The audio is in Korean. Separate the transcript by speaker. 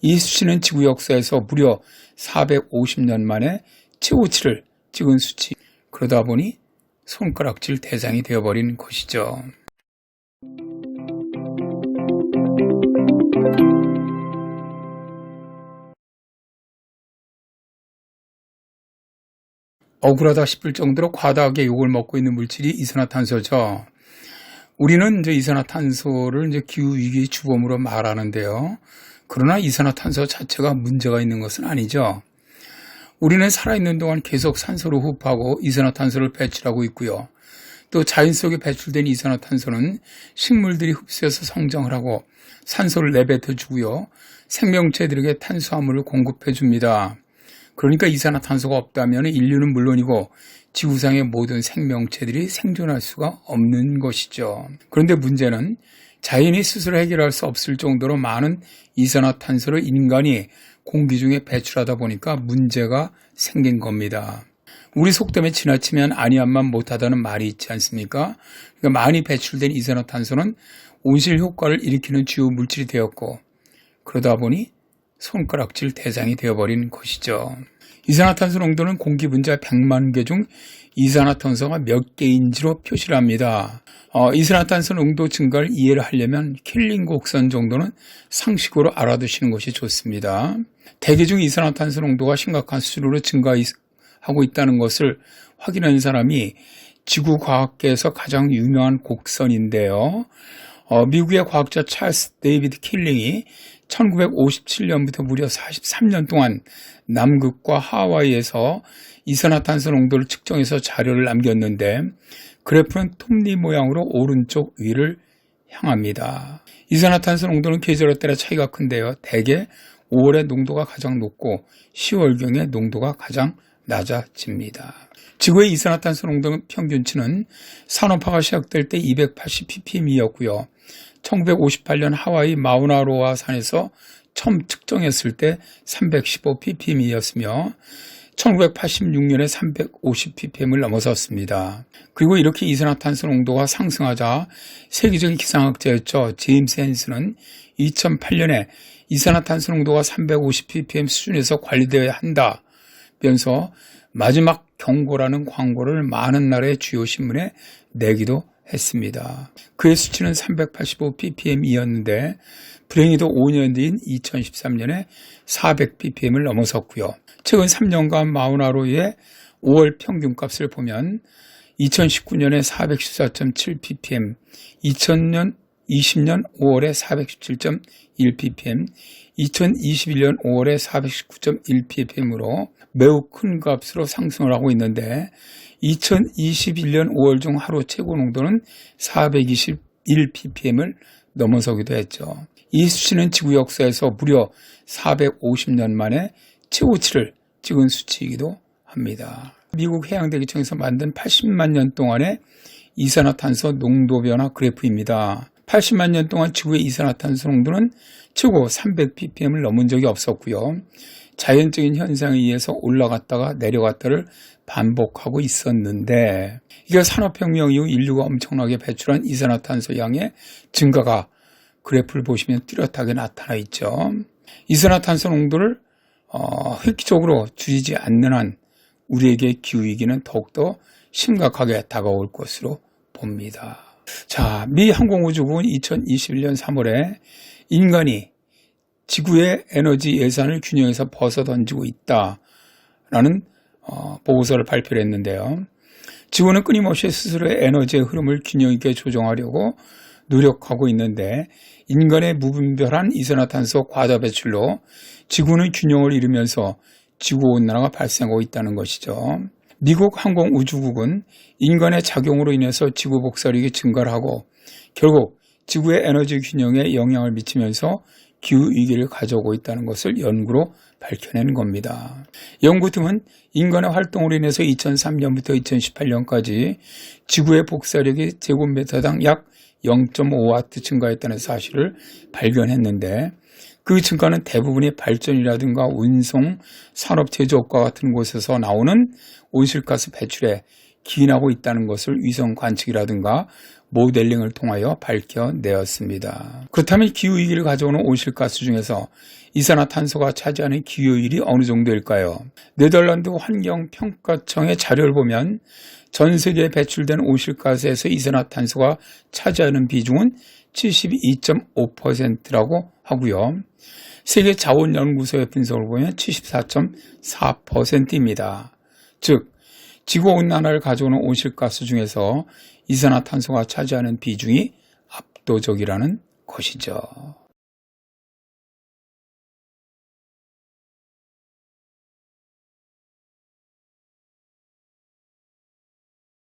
Speaker 1: 이 수치는 지구 역사에서 무려 450년 만에 최고치를 찍은 수치. 그러다 보니 손가락질 대상이 되어버린 것이죠. 억울하다 싶을 정도로 과다하게 욕을 먹고 있는 물질이 이산화탄소죠. 우리는 이제 이산화탄소를 이제 기후위기 주범으로 말하는데요. 그러나 이산화탄소 자체가 문제가 있는 것은 아니죠. 우리는 살아있는 동안 계속 산소를 흡수하고 이산화탄소를 배출하고 있고요. 또 자연 속에 배출된 이산화탄소는 식물들이 흡수해서 성장을 하고 산소를 내뱉어 주고요. 생명체들에게 탄수화물을 공급해 줍니다. 그러니까 이산화탄소가 없다면 인류는 물론이고 지구상의 모든 생명체들이 생존할 수가 없는 것이죠. 그런데 문제는 자연이 스스로 해결할 수 없을 정도로 많은 이산화탄소를 인간이 공기 중에 배출하다 보니까 문제가 생긴 겁니다. 우리 속담에 지나치면 아니한만 못하다는 말이 있지 않습니까? 그러니까 많이 배출된 이산화탄소는 온실 효과를 일으키는 주요 물질이 되었고 그러다 보니 손가락질 대상이 되어버린 것이죠. 이산화탄소 농도는 공기 분자 100만 개 중 이산화탄소가 몇 개인지로 표시를 합니다. 이산화탄소 농도 증가를 이해를 하려면 킬링 곡선 정도는 상식으로 알아두시는 것이 좋습니다. 대기 중 이산화탄소 농도가 심각한 수준으로 증가하고 있다는 것을 확인한 사람이 지구과학계에서 가장 유명한 곡선인데요. 미국의 과학자 찰스 데이비드 킬링이 1957년부터 무려 43년 동안 남극과 하와이에서 이산화탄소 농도를 측정해서 자료를 남겼는데 그래프는 톱니 모양으로 오른쪽 위를 향합니다. 이산화탄소 농도는 계절에 따라 차이가 큰데요. 대개 5월에 농도가 가장 높고 10월경에 농도가 가장 낮아집니다. 지구의 이산화탄소 농도 평균치는 산업화가 시작될 때 280ppm이었고요. 1958년 하와이 마우나로아 산에서 처음 측정했을 때 315ppm이었으며 1986년에 350ppm을 넘어섰습니다. 그리고 이렇게 이산화탄소 농도가 상승하자 세계적인 기상학자였죠. 제임스 헨스는 2008년에 이산화탄소 농도가 350ppm 수준에서 관리되어야 한다면서 마지막 경고라는 광고를 많은 나라의 주요 신문에 내기도 했습니다. 그의 수치는 385ppm이었는데 불행히도 5년 뒤인 2013년에 400ppm을 넘어섰고요. 최근 3년간 마우나로의 5월 평균값을 보면 2019년에 414.7ppm, 2020년 5월에 417.1ppm, 2021년 5월에 419.1ppm으로 매우 큰 값으로 상승을 하고 있는데 2021년 5월 중 하루 최고 농도는 421ppm을 넘어서기도 했죠. 이 수치는 지구 역사에서 무려 450년 만에 최고치를 찍은 수치이기도 합니다. 미국 해양대기청에서 만든 80만 년 동안의 이산화탄소 농도 변화 그래프입니다. 80만 년 동안 지구의 이산화탄소 농도는 최고 300ppm을 넘은 적이 없었고요. 자연적인 현상에 의해서 올라갔다가 내려갔다를 반복하고 있었는데 이게 산업혁명 이후 인류가 엄청나게 배출한 이산화탄소 양의 증가가 그래프를 보시면 뚜렷하게 나타나 있죠. 이산화탄소 농도를 획기적으로 줄이지 않는 한 우리에게 기후위기는 더욱더 심각하게 다가올 것으로 봅니다. 자, 미 항공우주국은 2021년 3월에 인간이 지구의 에너지 예산을 균형에서 벗어던지고 있다라는 보고서를 발표를 했는데요. 지구는 끊임없이 스스로의 에너지의 흐름을 균형 있게 조정하려고 노력하고 있는데 인간의 무분별한 이산화탄소 과다 배출로 지구는 균형을 잃으면서 지구온난화가 발생하고 있다는 것이죠. 미국 항공우주국은 인간의 작용으로 인해서 지구 복사력이 증가를 하고 결국 지구의 에너지 균형에 영향을 미치면서 기후위기를 가져오고 있다는 것을 연구로 밝혀낸 겁니다. 연구팀은 인간의 활동으로 인해서 2003년부터 2018년까지 지구의 복사력이 제곱미터당 약 0.5W 증가했다는 사실을 발견했는데 그 증가는 대부분이 발전이라든가 운송, 산업 제조업과 같은 곳에서 나오는 온실가스 배출에 기인하고 있다는 것을 위성 관측이라든가 모델링을 통하여 밝혀내었습니다. 그렇다면 기후위기를 가져오는 온실가스 중에서 이산화탄소가 차지하는 기여율이 어느 정도일까요? 네덜란드 환경평가청의 자료를 보면 전 세계에 배출된 온실가스에서 이산화탄소가 차지하는 비중은 72.5%라고 하고요. 세계자원연구소의 분석을 보면 74.4%입니다. 즉 지구온난화를 가져오는 온실가스 중에서 이산화탄소가 차지하는 비중이 압도적이라는 것이죠.